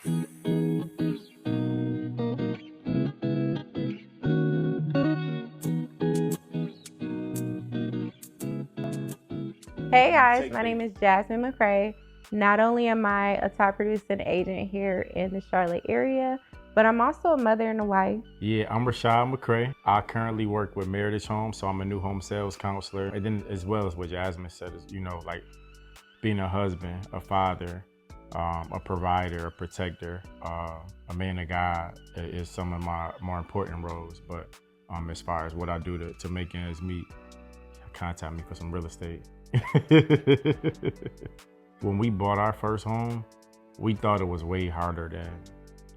Hey guys, my name is Jasmine McCray. Not only am I a top producing agent here in the Charlotte area, but I'm also a mother and a wife. Yeah, I'm Rashad McCray. I currently work with Meritage Homes, so I'm a new home sales counselor. And then as well as what Jasmine said is, like being a husband, a father, a provider, a protector, a man of God is some of my more important roles. But as far as what I do to make ends meet, contact me for some real estate. When we bought our first home, we thought it was way harder than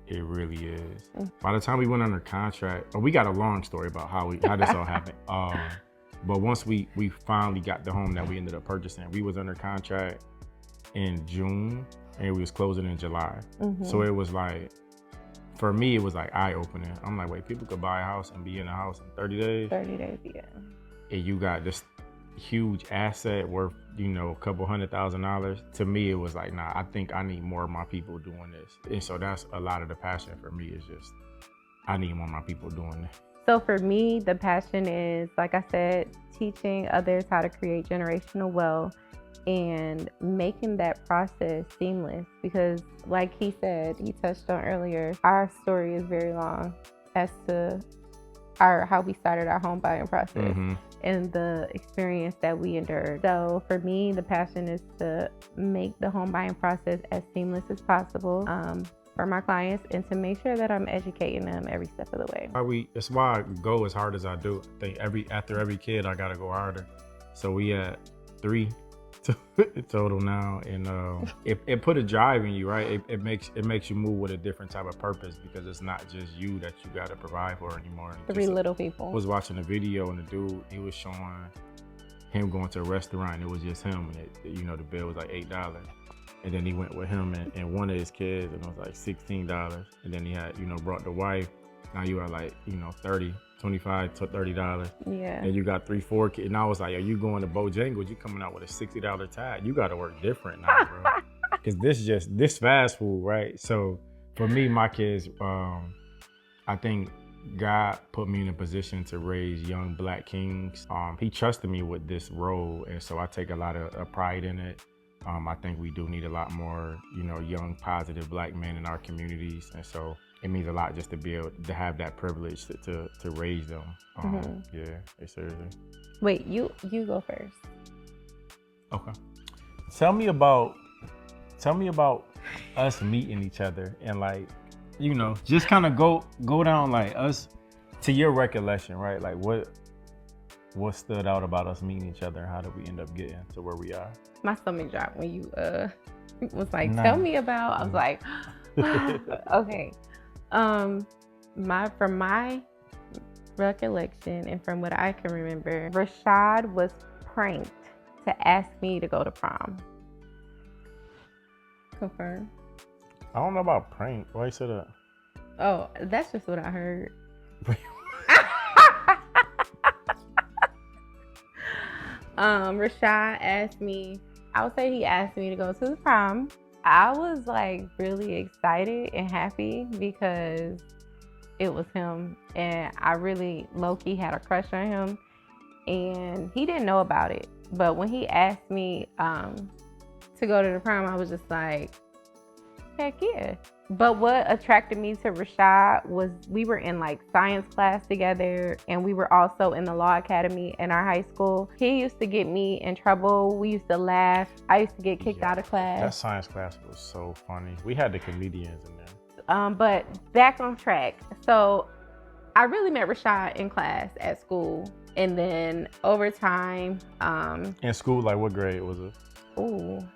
it really is. By the time we went under contract, we got a long story about how this all happened. But once we finally got the home that we ended up purchasing, we was under contract in June and we was closing in July. So it was like, for me, it was like eye-opening. I'm like, wait, people could buy a house and be in a house in 30 days? 30 days, yeah. And you got this huge asset worth, a couple $100,000. To me, it was like, nah, I think I need more of my people doing this. And so that's a lot of the passion for me, is just, I need more of my people doing this. So for me, the passion is, like I said, teaching others how to create generational wealth and making that process seamless. Because like he said, he touched on earlier, our story is very long as to how we started our home buying process and the experience that we endured. So for me, the passion is to make the home buying process as seamless as possible for my clients, and to make sure that I'm educating them every step of the way. That's why I go as hard as I do. I think after every kid, I gotta go harder. So we had 3 total now, and it put a drive in you, right? It makes you move with a different type of purpose, because it's not just you that you got to provide for anymore. 3 little people. I was watching a video, and the dude, he was showing him going to a restaurant. It was just him, and the bill was like $8, and then he went with him and one of his kids, and it was like $16, and then he had brought the wife. Now you are like $30, $25 to $30. Yeah. And you got 3-4 kids. And I was like, are you going to Bojangles? You coming out with a $60 tag? You got to work different now, bro. Because this fast food, right? So for me, my kids, I think God put me in a position to raise young Black kings. He trusted me with this role, and so I take a lot of pride in it. I think we do need a lot more, young, positive Black men in our communities, and so it means a lot just to be able to have that privilege to raise them. Yeah, seriously. Wait, you go first. Okay. Tell me about us meeting each other, and like, just kind of go down like us to your recollection, right? Like what stood out about us meeting each other, and how did we end up getting to where we are? My stomach dropped when you was like, tell me about. I was like, okay. From my recollection and from what I can remember, Rashad was pranked to ask me to go to prom. Confirm. I don't know about prank. Why you said that? Oh, that's just what I heard. Rashad asked me, I would say he asked me to go to the prom. I was like really excited and happy because it was him, and I really low-key had a crush on him, and he didn't know about it. But when he asked me to go to the prom, I was just like, heck yeah. But what attracted me to Rashad was we were in like science class together, and we were also in the law academy in our high school. He used to get me in trouble. We used to laugh. I used to get kicked out of class. That science class was so funny. We had the comedians in there. But back on track. So I really met Rashad in class at school. And then over time. In school, like what grade was it? Ooh.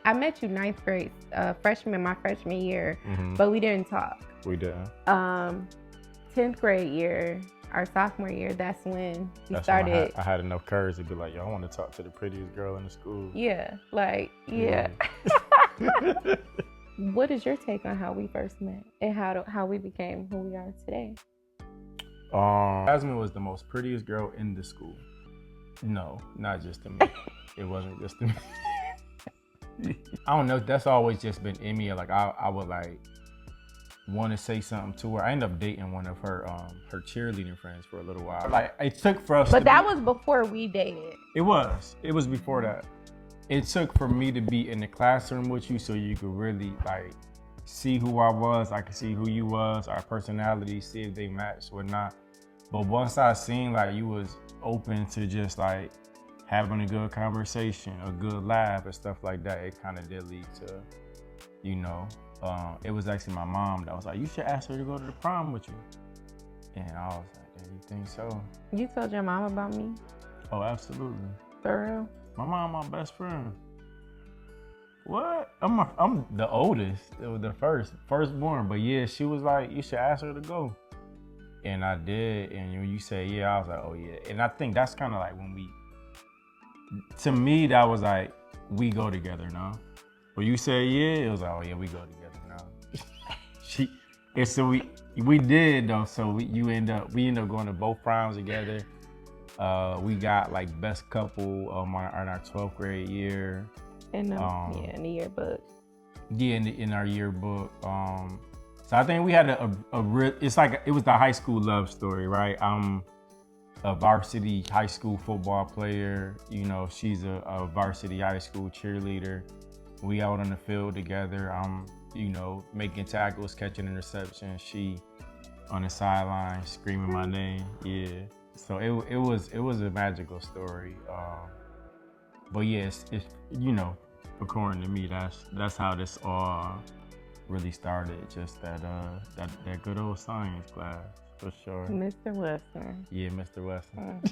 I met you 9th grade, my freshman year, but we didn't talk. We didn't. 10th grade year, our sophomore year, that's when we started. When I had enough courage to be like, yo, I want to talk to the prettiest girl in the school. Yeah, yeah. What is your take on how we first met and how we became who we are today? Jasmine was the most prettiest girl in the school. No, not just to me. It wasn't just to me. I don't know. That's always just been in me. Like I would like want to say something to her. I ended up dating one of her cheerleading friends for a little while. Like it took for us. But that was before we dated. It was before that. It took for me to be in the classroom with you so you could really like see who I was. I could see who you was, our personalities, see if they matched or not. But once I seen like you was open to just like having a good conversation, a good laugh and stuff like that, it kind of did lead to, you know, it was actually my mom that was like, you should ask her to go to the prom with you. And I was like, do you think so? You told your mom about me? Oh, absolutely. For real? My mom, my best friend. What? I'm the oldest, the firstborn. But yeah, she was like, you should ask her to go. And I did. And when you say yeah, I was like, oh yeah. And I think that's kind of like when to me, that was like, we go together now. When you say yeah, it was like, oh yeah, we go together now. And so we did though. So we ended up going to both proms together. We got like best couple in our 12th grade year. In the yearbook. Yeah, in our yearbook. So I think we had a real. It's like it was the high school love story, right? I'm a varsity high school football player. You know, she's a varsity high school cheerleader. We out on the field together. I'm, you know, making tackles, catching interceptions. She on the sideline screaming my name. Yeah. So it was a magical story. But yes, it's you know, according to me, that's how this all really started. Just that good old science class for sure. Mr. Western. Yeah, Mr. Western.